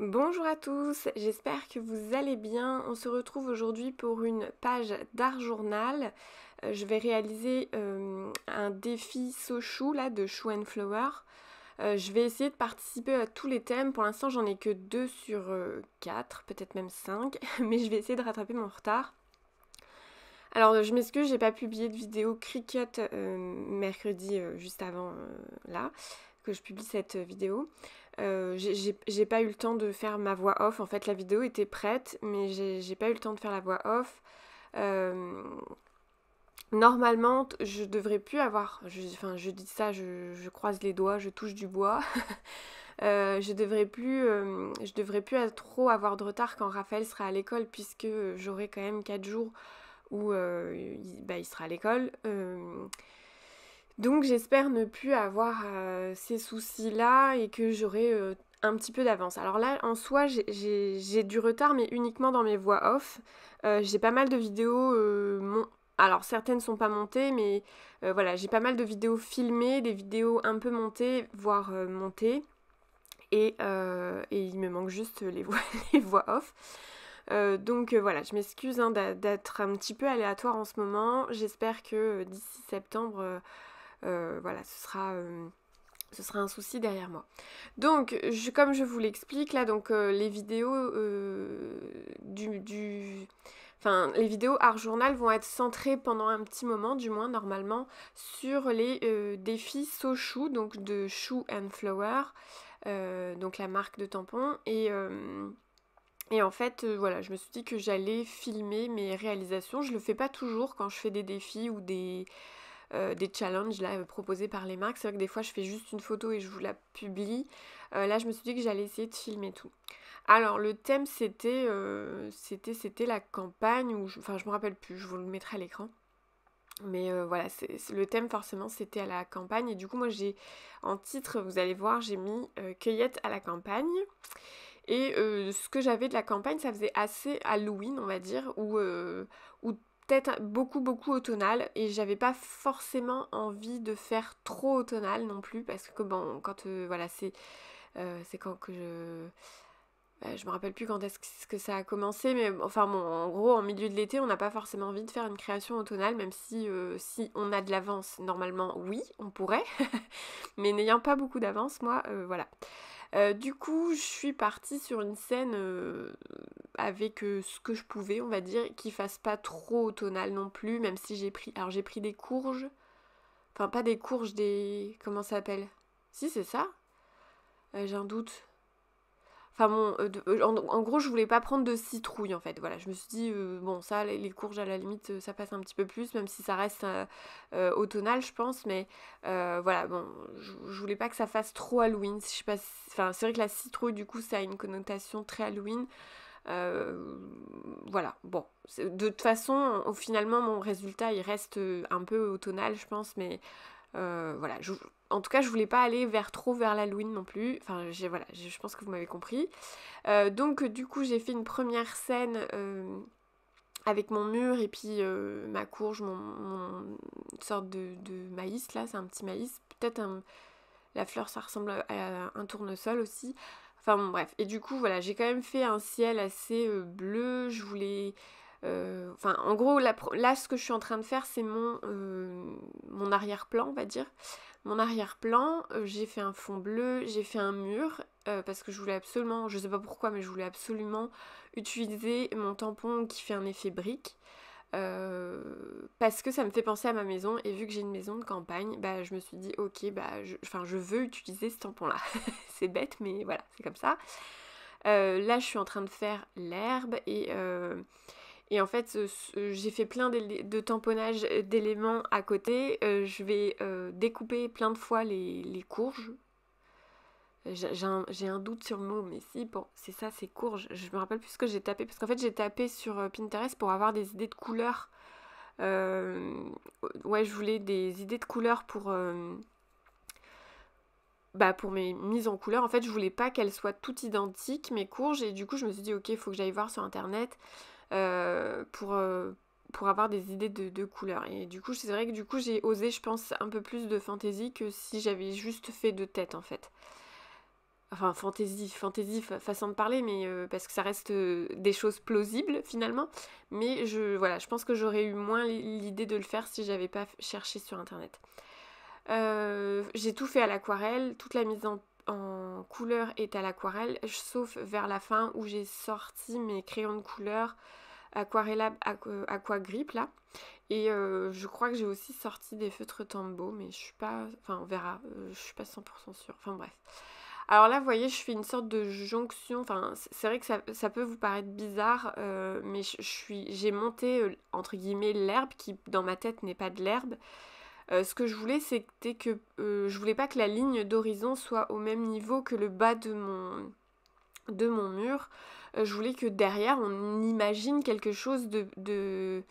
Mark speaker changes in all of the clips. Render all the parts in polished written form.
Speaker 1: Bonjour à tous, j'espère que vous allez bien. On se retrouve aujourd'hui pour une page d'art journal. Je vais réaliser un défi Sochou là de Shoe and Flower. Je vais essayer de participer à tous les thèmes. Pour l'instant, j'en ai que 2 sur 4, peut-être même 5, mais je vais essayer de rattraper mon retard. Alors, je m'excuse, j'ai pas publié de vidéo Cricut mercredi juste avant là, que je publie cette vidéo. J'ai pas eu le temps de faire ma voix off. En fait, la vidéo était prête, mais j'ai pas eu le temps de faire la voix off. Euh, Normalement, je devrais plus avoir. Enfin, je dis ça, je croise les doigts, je touche du bois. Je devrais plus trop avoir de retard quand Raphaël sera à l'école, puisque j'aurai quand même 4 jours où il sera à l'école. Donc j'espère ne plus avoir ces soucis-là et que j'aurai un petit peu d'avance. Alors là, en soi, j'ai du retard, mais uniquement dans mes voix off. J'ai pas mal de vidéos... Alors certaines sont pas montées, mais voilà, j'ai pas mal de vidéos filmées, des vidéos un peu montées, voire montées. Et il me manque juste les voix off. Donc voilà, je m'excuse d'être un petit peu aléatoire en ce moment. J'espère que d'ici septembre, voilà, ce sera un souci derrière moi. Donc, comme je vous l'explique, là, donc les vidéos Enfin, les vidéos art journal vont être centrées pendant un petit moment, du moins normalement, sur les défis Sochou, donc de Shoe and Flower, donc la marque de tampons. Et en fait, voilà, je me suis dit que j'allais filmer mes réalisations. Je le fais pas toujours quand je fais des défis ou des challenges là, proposés par les marques. C'est vrai que des fois je fais juste une photo et je vous la publie. Là je me suis dit que j'allais essayer de filmer tout. Alors le thème c'était la campagne, enfin je me rappelle plus, je vous le mettrai à l'écran. Mais voilà, le thème forcément c'était à la campagne. Et du coup moi j'ai, en titre vous allez voir, j'ai mis cueillette à la campagne. Et ce que j'avais de la campagne, ça faisait assez Halloween, on va dire, ou peut-être beaucoup automnal. Et j'avais pas forcément envie de faire trop automnal non plus, parce que bon, quand voilà, c'est quand que je me rappelle plus quand est-ce que ça a commencé, mais enfin bon, en gros, en milieu de l'été, on n'a pas forcément envie de faire une création automnale, même si on a de l'avance, normalement, oui, on pourrait, mais n'ayant pas beaucoup d'avance, moi, voilà. Du coup, je suis partie sur une scène avec ce que je pouvais, on va dire, qui fasse pas trop automnal non plus, même si j'ai pris des courges, enfin pas des courges, comment ça s'appelle? Si, c'est ça? J'ai un doute. Enfin bon, en gros, je voulais pas prendre de citrouille en fait. Voilà, je me suis dit, bon, ça, les courges à la limite, ça passe un petit peu plus, même si ça reste automnal, je pense. Mais voilà, bon, je voulais pas que ça fasse trop Halloween. Je sais pas, enfin, c'est vrai que la citrouille, du coup, ça a une connotation très Halloween. Voilà, bon. De toute façon, finalement, mon résultat, il reste un peu automnal, je pense, mais voilà, en tout cas, je voulais pas aller trop vers l'Halloween non plus. Enfin, voilà, je pense que vous m'avez compris. Donc, du coup, j'ai fait une première scène avec mon mur et puis ma courge, mon sorte de maïs là, c'est un petit maïs. Peut-être la fleur, ça ressemble à un tournesol aussi. Enfin bon, bref. Et du coup, voilà, j'ai quand même fait un ciel assez bleu. Je voulais. Enfin, en gros, là, ce que je suis en train de faire, c'est mon arrière-plan, on va dire. Mon arrière-plan, j'ai fait un fond bleu, j'ai fait un mur, parce que je voulais absolument, je sais pas pourquoi, mais je voulais absolument utiliser mon tampon qui fait un effet brique. Parce que ça me fait penser à ma maison, et vu que j'ai une maison de campagne, bah je me suis dit ok, bah je veux utiliser ce tampon là. C'est bête, mais voilà, c'est comme ça. Là je suis en train de faire l'herbe, et en fait j'ai fait plein de tamponnage d'éléments à côté. Je vais découper plein de fois les courges. J'ai un doute sur le mot, mais si, bon, c'est ça, c'est courge. Je me rappelle plus ce que j'ai tapé, parce qu'en fait j'ai tapé sur Pinterest pour avoir des idées de couleurs. Ouais, je voulais des idées de couleurs pour mes mises en couleur. En fait, je voulais pas qu'elles soient toutes identiques, mes courges, et du coup je me suis dit ok, il faut que j'aille voir sur internet pour avoir des idées de couleurs. Et du coup, c'est vrai que du coup j'ai osé, je pense, un peu plus de fantaisie que si j'avais juste fait de tête en fait. enfin façon de parler, mais parce que ça reste des choses plausibles finalement. Mais voilà, je pense que j'aurais eu moins l'idée de le faire si j'avais pas cherché sur internet. J'ai tout fait à l'aquarelle, toute la mise en couleur est à l'aquarelle, sauf vers la fin où j'ai sorti mes crayons de couleur Aquarellab Aquagrip là. Et je crois que j'ai aussi sorti des feutres Tombow, mais je suis pas, enfin on verra, je suis pas 100% sûre. Enfin bref. Alors là, vous voyez, je fais une sorte de jonction. Enfin, c'est vrai que ça peut vous paraître bizarre, mais j'ai monté entre guillemets l'herbe qui dans ma tête n'est pas de l'herbe. Ce que je voulais, c'était que je voulais pas que la ligne d'horizon soit au même niveau que le bas de mon mur. Je voulais que derrière, on imagine quelque chose de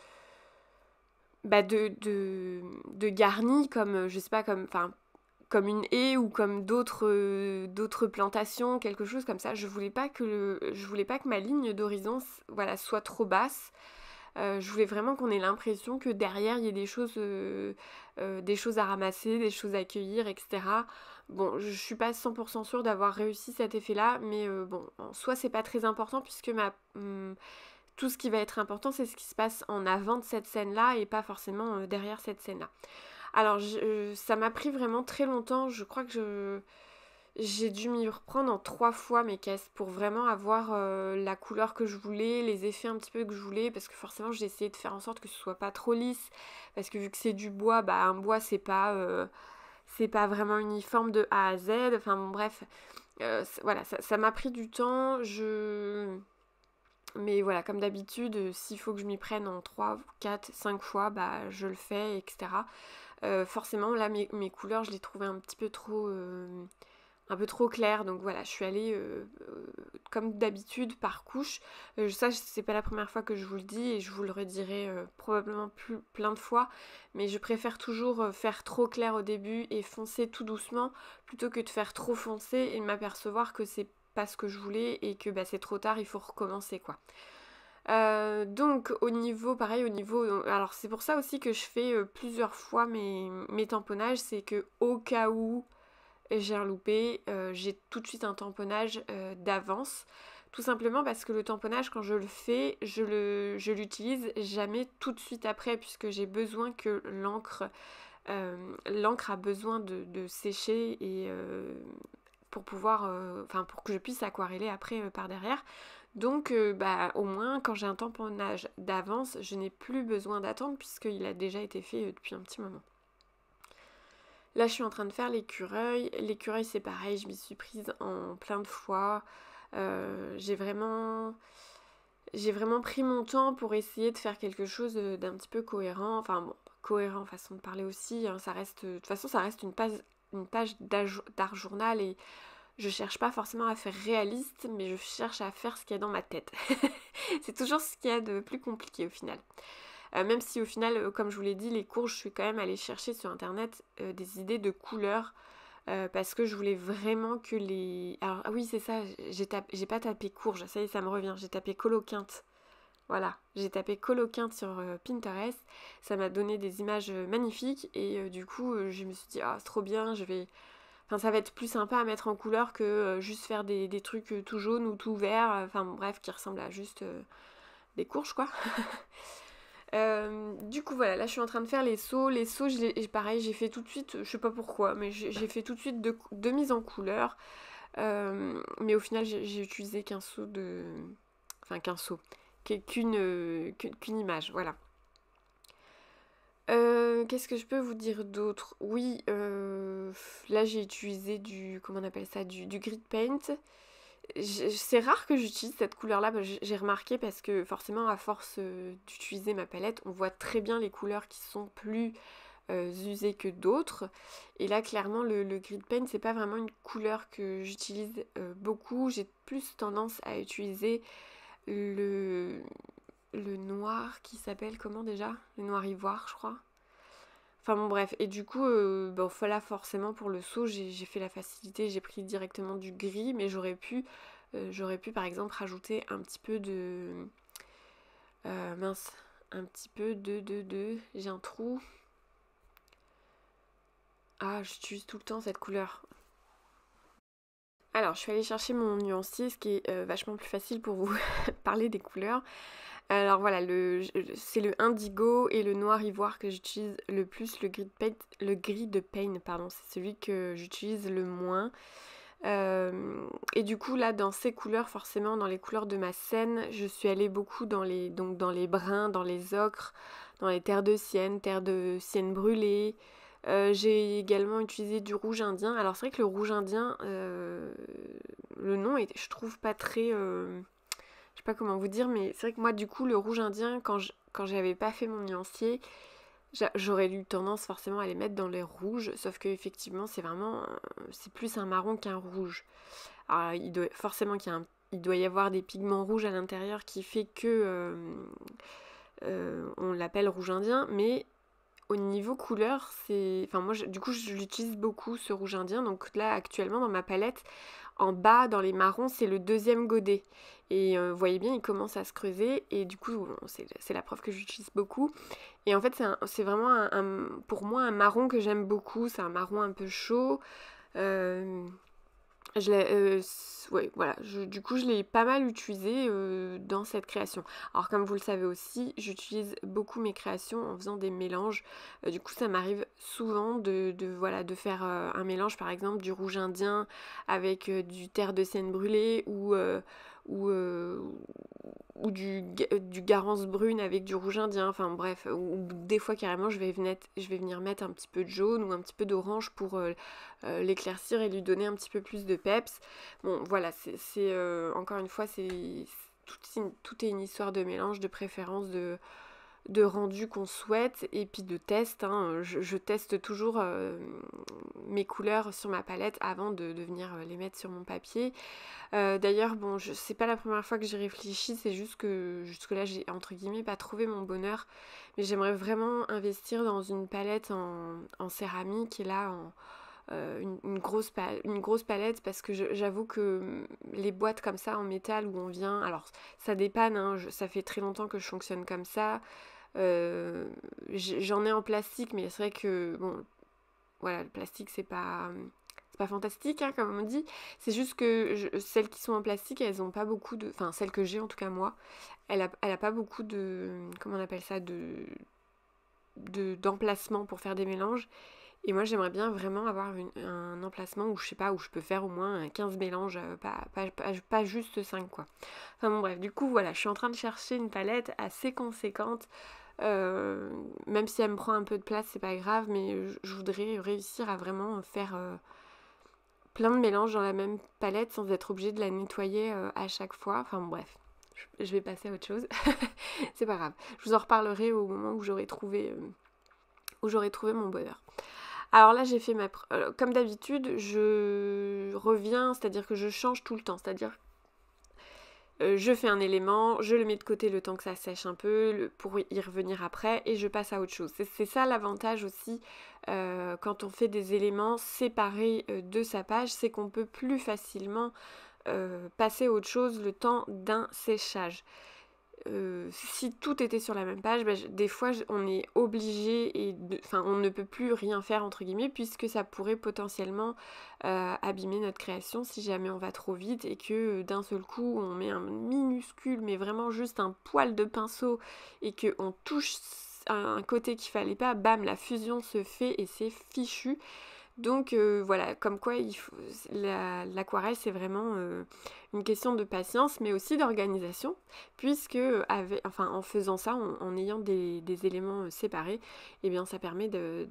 Speaker 1: garni, comme, je sais pas, comme une haie ou comme d'autres plantations, quelque chose comme ça. Je voulais pas que ma ligne d'horizon voilà, soit trop basse. Je voulais vraiment qu'on ait l'impression que derrière il y ait des choses à ramasser, des choses à cueillir, etc. Bon, je suis pas 100% sûre d'avoir réussi cet effet-là, mais bon, en soi c'est pas très important puisque tout ce qui va être important c'est ce qui se passe en avant de cette scène-là et pas forcément derrière cette scène-là. Alors ça m'a pris vraiment très longtemps, je crois que j'ai dû m'y reprendre en 3 fois mes caisses pour vraiment avoir la couleur que je voulais, les effets un petit peu que je voulais, parce que forcément j'ai essayé de faire en sorte que ce soit pas trop lisse, parce que vu que c'est du bois, bah un bois c'est pas vraiment uniforme de A à Z, enfin bon bref, voilà, ça m'a pris du temps, mais voilà, comme d'habitude, s'il faut que je m'y prenne en 3, 4, 5 fois, bah je le fais, etc. Forcément là mes couleurs je les trouvais un peu trop clair, donc voilà, je suis allée comme d'habitude par couche. Ça, c'est pas la première fois que je vous le dis et je vous le redirai probablement plein de fois, mais je préfère toujours faire trop clair au début et foncer tout doucement plutôt que de faire trop foncé et de m'apercevoir que c'est pas ce que je voulais et que bah, c'est trop tard, il faut recommencer quoi. Donc pareil au niveau, alors c'est pour ça aussi que je fais plusieurs fois mes tamponnages, c'est que au cas où j'ai reloupé, j'ai tout de suite un tamponnage d'avance. Tout simplement parce que le tamponnage, quand je le fais, je l'utilise jamais tout de suite après, puisque j'ai besoin que l'encre a besoin de sécher et pour pouvoir, pour que je puisse aquareller après par derrière. Donc, bah, au moins, quand j'ai un tamponnage d'avance, je n'ai plus besoin d'attendre puisqu'il a déjà été fait depuis un petit moment. Là, je suis en train de faire l'écureuil. L'écureuil, c'est pareil, je m'y suis prise en plein de fois. J'ai vraiment pris mon temps pour essayer de faire quelque chose d'un petit peu cohérent. Enfin bon, cohérent, façon de parler aussi. Hein, de toute façon, ça reste une page d'art journal et je cherche pas forcément à faire réaliste, mais je cherche à faire ce qu'il y a dans ma tête. C'est toujours ce qu'il y a de plus compliqué au final. Même si au final, comme je vous l'ai dit, les courges, je suis quand même allée chercher sur internet des idées de couleurs parce que je voulais vraiment que les... Alors ah oui, c'est ça, j'ai pas tapé courge, ça y est, ça me revient, j'ai tapé coloquinte. Voilà, j'ai tapé coloquinte sur Pinterest, ça m'a donné des images magnifiques et du coup, je me suis dit, ah, c'est trop bien, Enfin, ça va être plus sympa à mettre en couleur que juste faire des trucs tout jaunes ou tout verts, enfin bref, qui ressemblent à juste des courges quoi. Du coup voilà, là je suis en train de faire les seaux. Les seaux, pareil, j'ai fait tout de suite, je sais pas pourquoi, mais j'ai fait tout de suite deux mises en couleur. Mais au final j'ai utilisé qu'un seau de... Enfin qu'un seau, qu'une image, voilà. Qu'est-ce que je peux vous dire d'autre? Oui, là j'ai utilisé comment on appelle ça, du grid paint. C'est rare que j'utilise cette couleur-là, j'ai remarqué parce que forcément à force d'utiliser ma palette, on voit très bien les couleurs qui sont plus usées que d'autres. Et là clairement le grid paint c'est pas vraiment une couleur que j'utilise beaucoup. J'ai plus tendance à utiliser le, le noir qui s'appelle comment déjà? Le noir ivoire je crois. Enfin bon bref, et du coup, bon, là forcément pour le saut, j'ai fait la facilité, j'ai pris directement du gris, mais j'aurais pu par exemple rajouter un petit peu de... mince, un petit peu j'ai un trou. Ah, j'utilise tout le temps cette couleur. Alors, je suis allée chercher mon nuancier, ce qui est vachement plus facile pour vous parler des couleurs. Alors voilà, c'est le indigo et le noir ivoire que j'utilise le plus, le gris de pain, pardon, c'est celui que j'utilise le moins. Et du coup là dans ces couleurs, forcément dans les couleurs de ma scène, je suis allée beaucoup dans les bruns, dans les ocres, dans les terres de sienne brûlée. J'ai également utilisé du rouge indien. Alors c'est vrai que le rouge indien, le nom est, je trouve pas très... je sais pas comment vous dire, mais c'est vrai que moi du coup le rouge indien, quand j'avais pas fait mon nuancier, j'aurais eu tendance forcément à les mettre dans les rouges, sauf que effectivement c'est plus un marron qu'un rouge. Alors il doit y avoir des pigments rouges à l'intérieur qui fait que on l'appelle rouge indien, mais au niveau couleur, enfin moi du coup je l'utilise beaucoup ce rouge indien, donc là actuellement dans ma palette, en bas dans les marrons c'est le deuxième godet. Et vous voyez bien il commence à se creuser et du coup bon, c'est la preuve que j'utilise beaucoup. Et en fait c'est vraiment pour moi un marron que j'aime beaucoup, c'est un marron un peu chaud. Euh, ouais, voilà. Du coup, je l'ai pas mal utilisé dans cette création. Alors, comme vous le savez aussi, j'utilise beaucoup mes créations en faisant des mélanges. Du coup, ça m'arrive souvent voilà, de faire un mélange, par exemple, du rouge indien avec du terre de sienne brûlée ou, euh, ou du garance brune avec du rouge indien. Enfin, bref. Ou des fois, carrément, je vais venir mettre un petit peu de jaune ou un petit peu d'orange pour l'éclaircir et lui donner un petit peu plus de peps. Bon, voilà, encore une fois, tout est une histoire de mélange, de préférence, de rendu qu'on souhaite et puis de test. Hein. Je teste toujours mes couleurs sur ma palette avant de venir les mettre sur mon papier. D'ailleurs, bon, c'est pas la première fois que j'y réfléchis, c'est juste que jusque-là, j'ai entre guillemets pas trouvé mon bonheur. Mais j'aimerais vraiment investir dans une palette en céramique et là, une grosse palette parce que j'avoue que les boîtes comme ça en métal où on vient, alors ça dépanne, hein, ça fait très longtemps que je fonctionne comme ça. J'en ai en plastique, mais c'est vrai que bon, voilà, le plastique c'est pas fantastique, hein, comme on dit. C'est juste que celles qui sont en plastique, elles ont pas beaucoup de, enfin celle que j'ai en tout cas moi, elle a pas beaucoup de, comment on appelle ça, d'emplacement pour faire des mélanges. Et moi, j'aimerais bien vraiment avoir un emplacement où je sais pas, où je peux faire au moins 15 mélanges, pas juste 5 quoi. Enfin bon bref, du coup voilà, je suis en train de chercher une palette assez conséquente. Même si elle me prend un peu de place, c'est pas grave, mais je voudrais réussir à vraiment faire plein de mélanges dans la même palette sans être obligée de la nettoyer à chaque fois. Enfin bon, bref, je vais passer à autre chose. C'est pas grave. Je vous en reparlerai au moment où j'aurai trouvé mon bonheur. Alors là, j'ai fait comme d'habitude, je reviens, c'est-à-dire que je change tout le temps. C'est-à-dire je fais un élément, je le mets de côté le temps que ça sèche un peu pour y revenir après et je passe à autre chose. C'est ça l'avantage aussi quand on fait des éléments séparés de sa page, c'est qu'on peut plus facilement passer à autre chose le temps d'un séchage. Si tout était sur la même page, des fois on est obligé enfin on ne peut plus rien faire entre guillemets puisque ça pourrait potentiellement abîmer notre création si jamais on va trop vite et que d'un seul coup on met un minuscule mais vraiment juste un poil de pinceau et que on touche un côté qu'il fallait pas, bam, la fusion se fait et c'est fichu. Donc voilà, comme quoi l'aquarelle c'est vraiment une question de patience mais aussi d'organisation puisque en faisant ça, en ayant des éléments séparés, eh bien ça permet de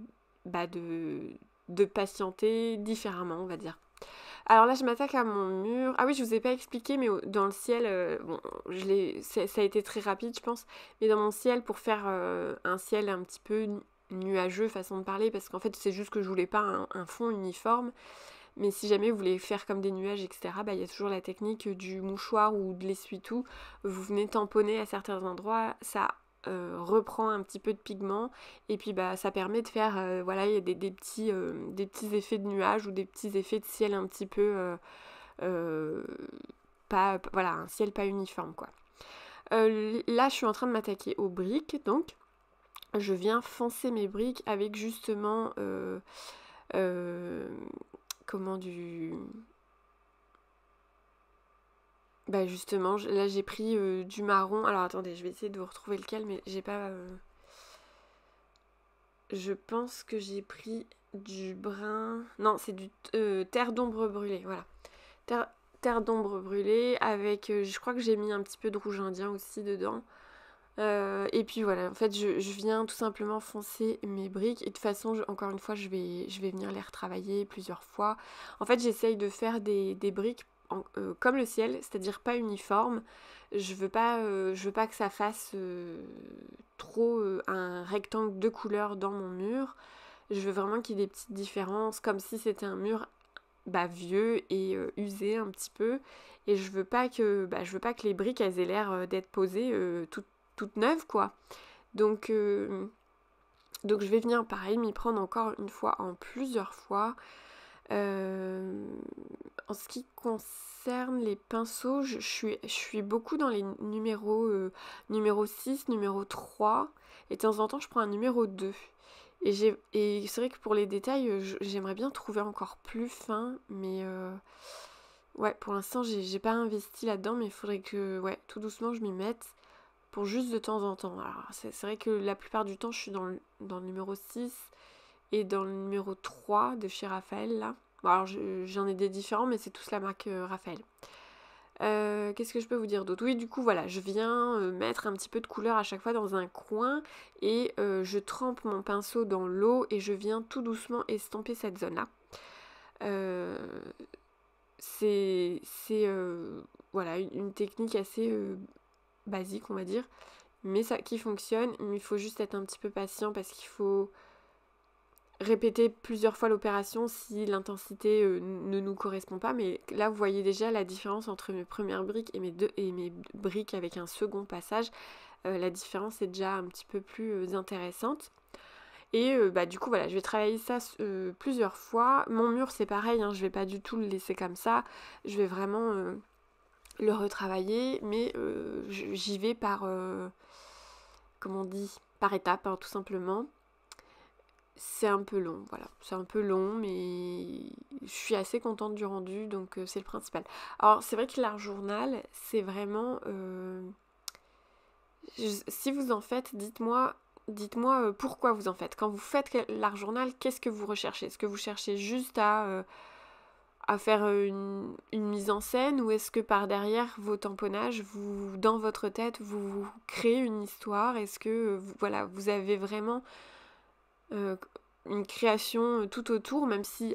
Speaker 1: patienter différemment on va dire. Alors là je m'attaque à mon mur. Ah oui, je vous ai pas expliqué mais dans le ciel, bon ça a été très rapide je pense, mais dans mon ciel pour faire un ciel un petit peu nuageux façon de parler parce qu'en fait c'est juste que je voulais pas un fond uniforme, mais si jamais vous voulez faire comme des nuages etc, il y a toujours la technique du mouchoir ou de l'essuie-tout, vous venez tamponner à certains endroits, ça reprend un petit peu de pigment et puis ça permet de faire voilà, il y a des petits effets de nuages ou des petits effets de ciel un petit peu pas, voilà, un ciel pas uniforme quoi. Là je suis en train de m'attaquer aux briques, donc je viens foncer mes briques avec justement comment Bah justement, là j'ai pris du marron. Alors attendez, je vais essayer de vous retrouver lequel, mais j'ai pas... Je pense que j'ai pris du brun... Non, c'est du terre d'ombre brûlée, voilà. Terre, terre d'ombre brûlée avec... je crois que j'ai mis un petit peu de rouge indien aussi dedans. Et puis voilà, en fait, je viens tout simplement foncer mes briques. Et de toute façon, encore une fois, je vais venir les retravailler plusieurs fois. En fait, j'essaye de faire des briques comme le ciel, c'est-à-dire pas uniformes. Je veux pas que ça fasse trop un rectangle de couleurs dans mon mur. Je veux vraiment qu'il y ait des petites différences, comme si c'était un mur vieux et usé un petit peu. Et je veux pas que les briques elles aient l'air d'être posées toutes neuves quoi. Donc, euh, donc je vais venir pareil m'y prendre encore une fois en plusieurs fois. Euh, En ce qui concerne les pinceaux, je suis beaucoup dans les numéros numéro 6, numéro 3 et de temps en temps je prends un numéro 2. Et c'est vrai que pour les détails, j'aimerais bien trouver encore plus fin, mais ouais, pour l'instant, j'ai pas investi là-dedans, mais il faudrait que, ouais, tout doucement, je m'y mette pour juste de temps en temps. Alors, c'est vrai que la plupart du temps, je suis dans le numéro 6 et dans le numéro 3 de chez Raphaël, là. Bon, alors, j'en ai des différents, mais c'est tous la marque Raphaël. Qu'est-ce que je peux vous dire d'autre? Oui, du coup, voilà, je viens mettre un petit peu de couleur à chaque fois dans un coin et je trempe mon pinceau dans l'eau et je viens tout doucement estomper cette zone-là. Euh, c'est voilà, une technique assez basique, on va dire, mais ça qui fonctionne. Mais il faut juste être un petit peu patient parce qu'il faut répéter plusieurs fois l'opération si l'intensité ne nous correspond pas. Mais là, vous voyez déjà la différence entre mes premières briques et mes briques avec un second passage. La différence est déjà un petit peu plus intéressante. Et du coup, voilà, je vais travailler ça plusieurs fois. Mon mur, c'est pareil, hein, je vais pas du tout le laisser comme ça. Je vais vraiment le retravailler, mais j'y vais par, comment on dit, par étapes, hein, tout simplement. C'est un peu long, voilà. C'est un peu long, mais je suis assez contente du rendu, donc c'est le principal. Alors, c'est vrai que l'art journal, c'est vraiment... si vous en faites, dites-moi pourquoi vous en faites. Quand vous faites l'art journal, qu'est-ce que vous recherchez? Est-ce que vous cherchez juste à faire une mise en scène ou est-ce que par derrière vos tamponnages, dans votre tête, vous créez une histoire? Est-ce que voilà, vous avez vraiment euh, une création tout autour, même si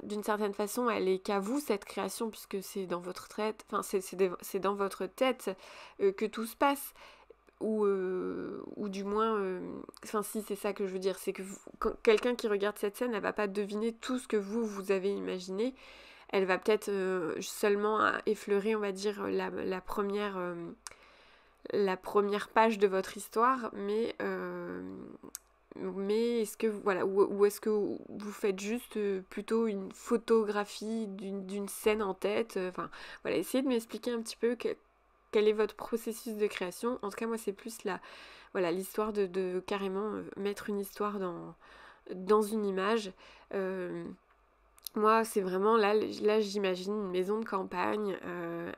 Speaker 1: d'une certaine façon elle est qu'à vous cette création puisque c'est dans votre tête, enfin c'est dans votre tête que tout se passe ou du moins, enfin si c'est ça que je veux dire, c'est que quelqu'un qui regarde cette scène, elle va pas deviner tout ce que vous avez imaginé, elle va peut-être seulement effleurer, on va dire, la première page de votre histoire, mais est-ce que voilà, ou est-ce que vous faites juste plutôt une photographie d'une scène en tête, enfin voilà, essayez de m'expliquer un petit peu quel est votre processus de création. En tout cas, moi, c'est plus voilà, l'histoire de carrément mettre une histoire dans une image. Euh, Moi, c'est vraiment là j'imagine une maison de campagne,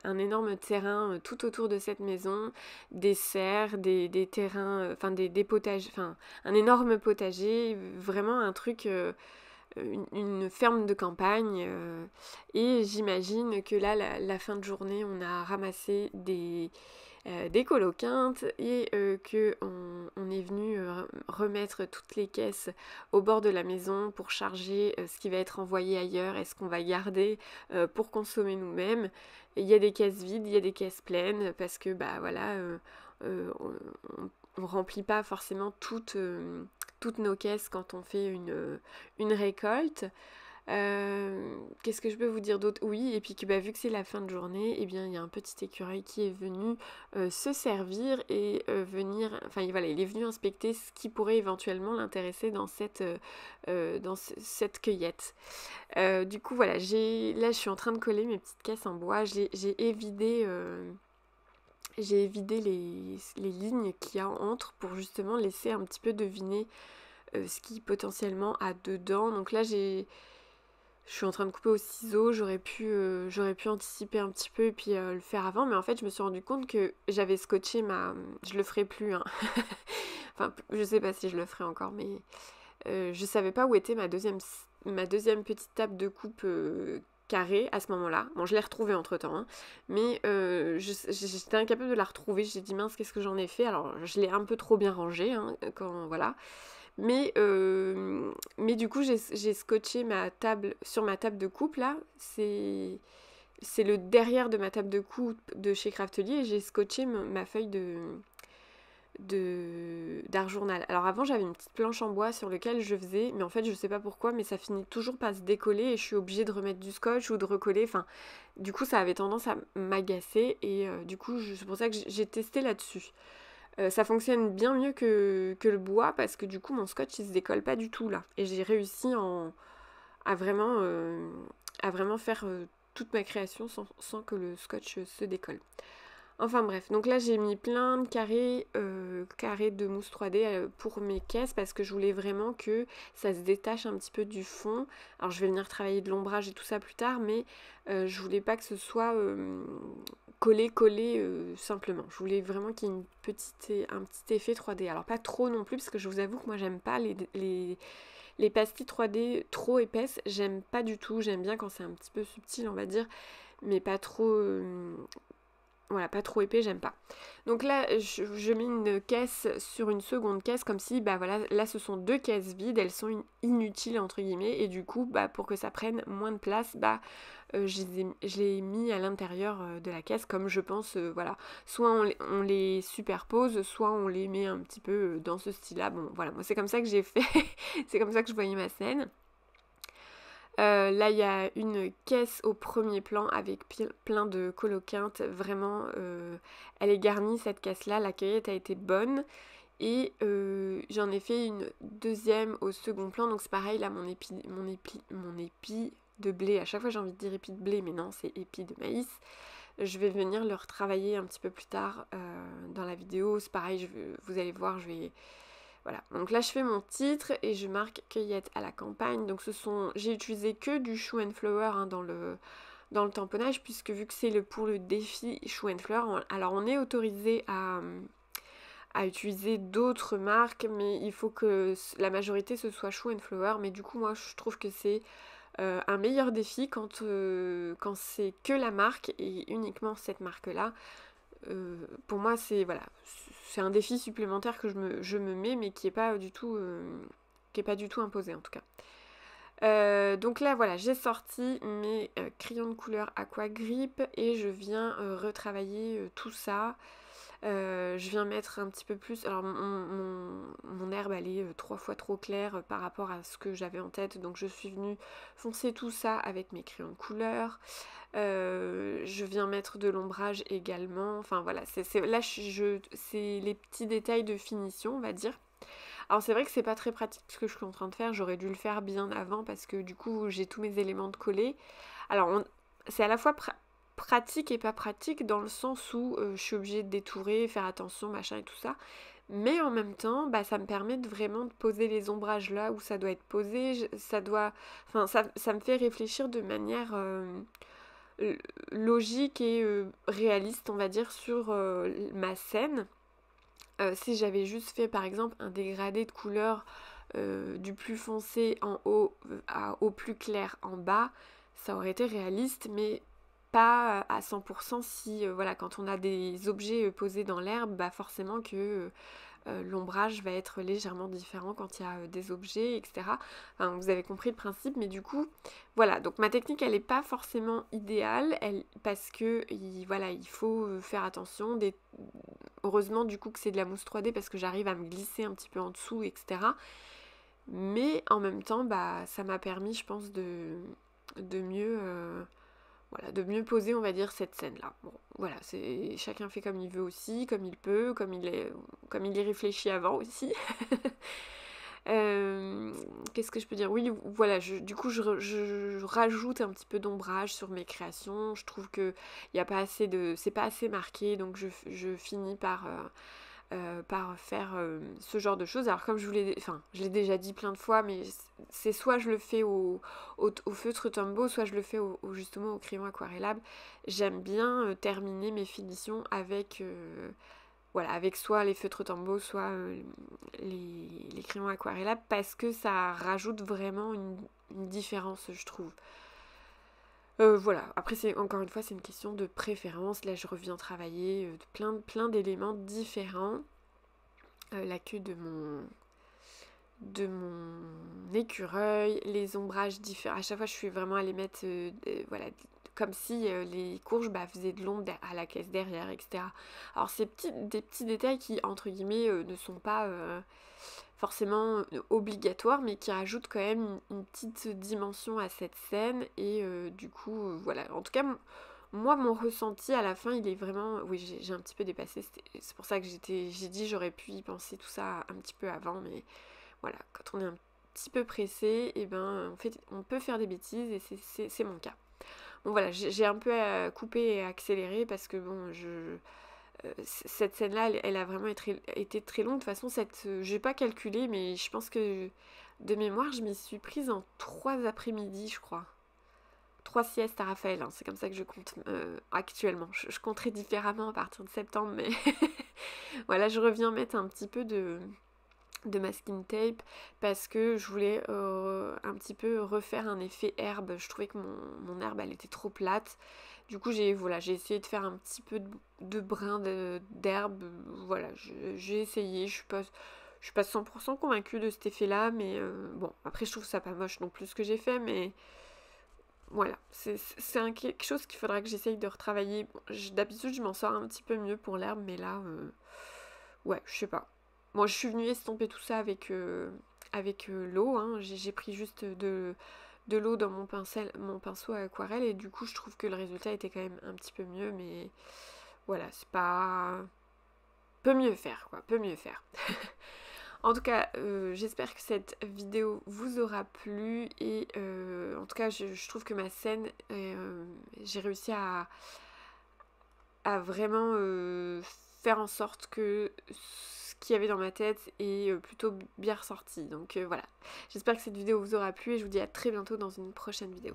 Speaker 1: un énorme terrain tout autour de cette maison, des serres, des terrains, enfin des potagers, enfin un énorme potager, vraiment un truc, une ferme de campagne. Et j'imagine que là, la fin de journée, on a ramassé des coloquintes et que on est venu remettre toutes les caisses au bord de la maison pour charger ce qui va être envoyé ailleurs et ce qu'on va garder pour consommer nous-mêmes. Il y a des caisses vides, il y a des caisses pleines parce que bah voilà, on remplit pas forcément toutes nos caisses quand on fait une récolte. Qu'est-ce que je peux vous dire d'autre? Oui, et puis que vu que c'est la fin de journée, eh bien il y a un petit écureuil qui est venu se servir et venir, enfin voilà, il est venu inspecter ce qui pourrait éventuellement l'intéresser dans cette cueillette. Du coup voilà, là je suis en train de coller mes petites caisses en bois, j'ai évidé les lignes qu'il y a entre pour justement laisser un petit peu deviner ce qui potentiellement a dedans. Donc là je suis en train de couper au ciseau, j'aurais pu anticiper un petit peu et puis le faire avant, mais en fait je me suis rendu compte que j'avais scotché je le ferai plus, hein. Enfin, je sais pas si je le ferai encore, mais je savais pas où était ma deuxième petite table de coupe carrée à ce moment-là. Bon, je l'ai retrouvée entre-temps, hein, mais j'étais incapable de la retrouver. J'ai dit mince, qu'est-ce que j'en ai fait? Alors, je l'ai un peu trop bien rangée, hein, voilà. Mais du coup, j'ai scotché ma table sur ma table de coupe là. C'est le derrière de ma table de coupe de chez Craftelier et j'ai scotché ma feuille d'art journal. Alors avant j'avais une petite planche en bois sur laquelle je faisais, mais en fait je sais pas pourquoi, mais ça finit toujours par se décoller et je suis obligée de remettre du scotch ou de recoller. Enfin, du coup ça avait tendance à m'agacer et du coup c'est pour ça que j'ai testé là-dessus. Ça fonctionne bien mieux que le bois parce que du coup mon scotch il se décolle pas du tout là. Et j'ai réussi à vraiment, à vraiment faire toute ma création sans que le scotch se décolle. Enfin bref, donc là j'ai mis plein de carrés de mousse 3D pour mes caisses parce que je voulais vraiment que ça se détache un petit peu du fond. Alors je vais venir travailler de l'ombrage et tout ça plus tard, mais je voulais pas que ce soit collé simplement. Je voulais vraiment qu'il y ait un petit effet 3D. Alors pas trop non plus parce que je vous avoue que moi j'aime pas les pastilles 3D trop épaisses, j'aime pas du tout. J'aime bien quand c'est un petit peu subtil on va dire, mais pas trop... voilà, pas trop épais, j'aime pas. Donc là, je mets une caisse sur une seconde caisse, comme si, bah voilà, là ce sont deux caisses vides, elles sont inutiles entre guillemets, et du coup, bah pour que ça prenne moins de place, bah je l'ai mis à l'intérieur de la caisse, comme je pense, voilà. Soit on les superpose, soit on les met un petit peu dans ce style-là. Bon, voilà, moi c'est comme ça que j'ai fait, c'est comme ça que je voyais ma scène. Là, il y a une caisse au premier plan avec plein de coloquintes. Vraiment, elle est garnie cette caisse-là. La cueillette a été bonne. Et j'en ai fait une deuxième au second plan. Donc c'est pareil, là, mon épi de blé. À chaque fois, j'ai envie de dire épi de blé, mais non, c'est épi de maïs. Je vais venir le retravailler un petit peu plus tard dans la vidéo. C'est pareil, vous allez voir, voilà, donc là je fais mon titre et je marque cueillette à la campagne. Donc j'ai utilisé que du Shoe and Flower hein, dans le tamponnage, puisque vu que c'est pour le défi Shoe and Flower, alors on est autorisé à utiliser d'autres marques, mais il faut que la majorité ce soit Shoe and Flower. Mais du coup moi je trouve que c'est un meilleur défi quand c'est que la marque et uniquement cette marque là. Pour moi c'est voilà, c'est un défi supplémentaire que je me mets mais qui est pas du tout imposé en tout cas. Donc là voilà, j'ai sorti mes crayons de couleur Aqua Grip et je viens retravailler tout ça. Je viens mettre un petit peu plus. Alors mon herbe elle est 3 fois trop claire par rapport à ce que j'avais en tête, donc je suis venue foncer tout ça avec mes crayons de couleur. Je viens mettre de l'ombrage également. Enfin voilà, là c'est les petits détails de finition on va dire. Alors c'est vrai que c'est pas très pratique ce que je suis en train de faire, j'aurais dû le faire bien avant parce que du coup j'ai tous mes éléments de coller. Alors c'est à la fois pratique et pas pratique dans le sens où je suis obligée de détourer, faire attention, machin et tout ça. Mais en même temps, bah, ça me permet vraiment de poser les ombrages là où ça doit être posé. Enfin, ça me fait réfléchir de manière logique et réaliste, on va dire, sur ma scène. Si j'avais juste fait par exemple un dégradé de couleur du plus foncé en haut au plus clair en bas, ça aurait été réaliste, mais pas à 100% si voilà, quand on a des objets posés dans l'herbe, bah forcément que l'ombrage va être légèrement différent quand il y a des objets, etc. Enfin, vous avez compris le principe, mais du coup, voilà. Donc ma technique, elle n'est pas forcément idéale, parce que voilà, il faut faire attention. Heureusement, du coup, que c'est de la mousse 3D parce que j'arrive à me glisser un petit peu en dessous, etc. Mais en même temps, bah, ça m'a permis, je pense, de mieux... voilà, de mieux poser, on va dire, cette scène-là. Bon, voilà, chacun fait comme il veut aussi, comme il peut, comme il y réfléchit avant aussi. Qu'est-ce que je peux dire? Oui, voilà, du coup, je rajoute un petit peu d'ombrage sur mes créations. Je trouve que c'est pas assez marqué, donc je finis par par faire ce genre de choses. Alors comme je l'ai déjà dit plein de fois, mais c'est soit je le fais au feutre Tombow, soit je le fais justement au crayon aquarellable. J'aime bien terminer mes finitions avec avec soit les feutres Tombow, soit les crayons aquarellables, parce que ça rajoute vraiment une différence, je trouve. Voilà, après encore une fois c'est une question de préférence. Là je reviens travailler plein d'éléments différents. La queue de mon écureuil, les ombrages différents. À chaque fois je suis vraiment allée mettre voilà, comme si les courges faisaient de l'ombre à la caisse derrière, etc. Alors c'est des petits détails qui entre guillemets ne sont pas forcément obligatoires, mais qui rajoutent quand même une petite dimension à cette scène. Et du coup voilà, en tout cas moi mon ressenti à la fin il est vraiment, oui j'ai un petit peu dépassé, c'est pour ça que j'ai dit j'aurais pu y penser tout ça un petit peu avant, mais voilà, quand on est un petit peu pressé, et on peut faire des bêtises, et c'est mon cas. Bon voilà, j'ai un peu coupé et accéléré parce que bon, cette scène-là, elle a vraiment été très longue. De toute façon, j'ai pas calculé, mais je pense que de mémoire, je m'y suis prise en 3 après-midi, je crois. 3 siestes à Raphaël, hein, c'est comme ça que je compte actuellement. Je compterai différemment à partir de septembre, mais voilà, je reviens mettre un petit peu de masking tape parce que je voulais un petit peu refaire un effet herbe. Je trouvais que mon herbe elle était trop plate. Du coup j'ai essayé de faire un petit peu de brin d'herbe. Voilà, j'ai essayé. Je suis pas 100% convaincue de cet effet là, mais bon, après je trouve ça pas moche non plus ce que j'ai fait, mais voilà, c'est quelque chose qu'il faudra que j'essaye de retravailler. Bon, d'habitude je m'en sors un petit peu mieux pour l'herbe, mais là ouais, je sais pas. Moi, je suis venue estomper tout ça avec l'eau, hein. J'ai pris juste de l'eau dans mon pinceau à aquarelle, et du coup, je trouve que le résultat était quand même un petit peu mieux, mais voilà, c'est pas... Peut mieux faire, quoi, peut mieux faire. En tout cas, j'espère que cette vidéo vous aura plu, et en tout cas, je trouve que ma scène, j'ai réussi à vraiment faire en sorte que ce qu'il y avait dans ma tête est plutôt bien ressorti. Donc voilà, j'espère que cette vidéo vous aura plu, et je vous dis à très bientôt dans une prochaine vidéo.